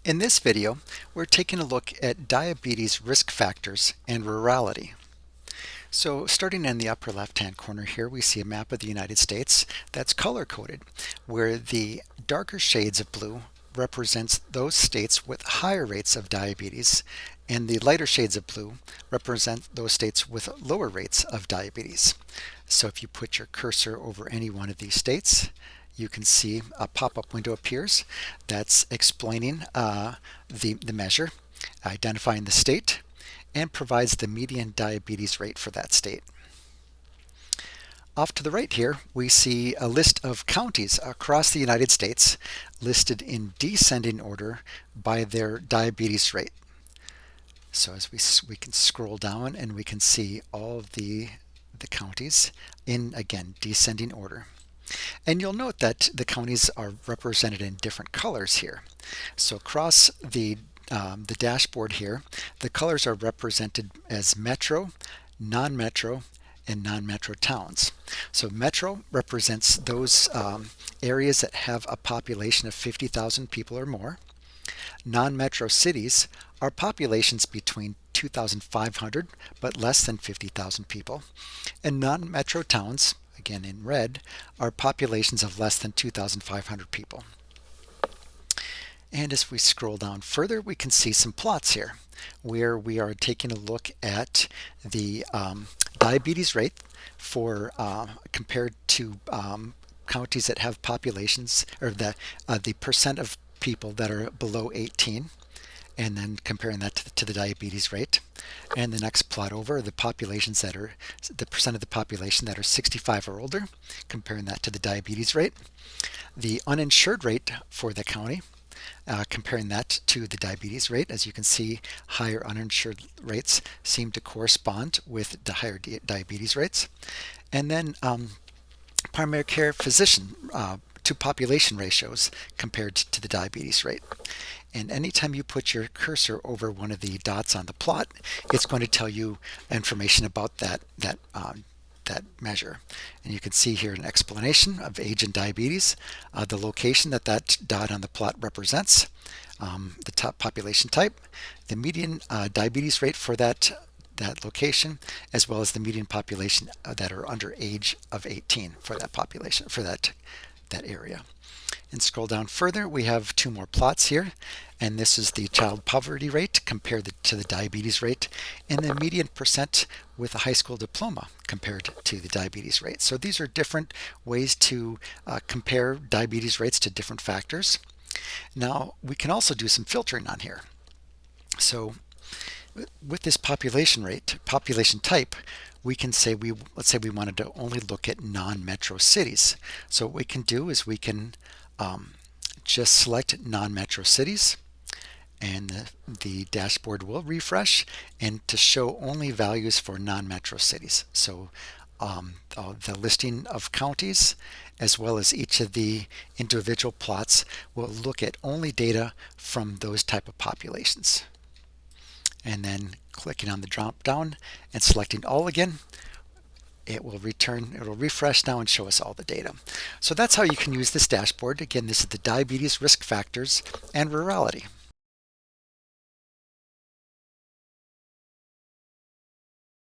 In this video, we're taking a look at diabetes risk factors and rurality. So starting in the upper left-hand corner here, we see a map of the United States that's color-coded, where the darker shades of blue represents those states with higher rates of diabetes, and the lighter shades of blue represent those states with lower rates of diabetes. So if you put your cursor over any one of these states, you can see a pop-up window appears that's explaining the measure, identifying the state, and provides the median diabetes rate for that state. Off to the right here, we see a list of counties across the United States listed in descending order by their diabetes rate. So as we can scroll down and we can see all of the counties in, again, descending order. And you'll note that the counties are represented in different colors here. So across the dashboard here, the colors are represented as metro, non-metro, and non-metro towns. So metro represents those areas that have a population of 50,000 people or more. Non-metro cities are populations between 2,500 but less than 50,000 people. And non-metro towns, again in red, are populations of less than 2,500 people. And as we scroll down further, we can see some plots here where we are taking a look at the diabetes rate for compared to counties that have populations, or the percent of people that are below 18, and then comparing that to the diabetes rate. And the next plot over, the populations that are the percent of the population that are 65 or older, comparing that to the diabetes rate. The uninsured rate for the county, comparing that to the diabetes rate. As you can see, higher uninsured rates seem to correspond with the higher diabetes rates. And then primary care physician to population ratios compared to the diabetes rate. And anytime you put your cursor over one of the dots on the plot, it's going to tell you information about that measure. And you can see here an explanation of age and diabetes, the location that dot on the plot represents, the top population type, the median diabetes rate for that location, as well as the median population that are under age of 18 for that population, for that area. And scroll down further, we have two more plots here, and this is the child poverty rate compared to the diabetes rate, and the median percent with a high school diploma compared to the diabetes rate. So these are different ways to compare diabetes rates to different factors. Now we can also do some filtering on here. So with this population type, we can say let's say we wanted to only look at non-metro cities. So what we can do is we can just select non-metro cities, and the dashboard will refresh and to show only values for non-metro cities. So the listing of counties as well as each of the individual plots will look at only data from those type of populations. And then clicking on the drop down and selecting all again, it will refresh now and show us all the data. So that's how you can use this dashboard. Again, this is the diabetes risk factors and rurality.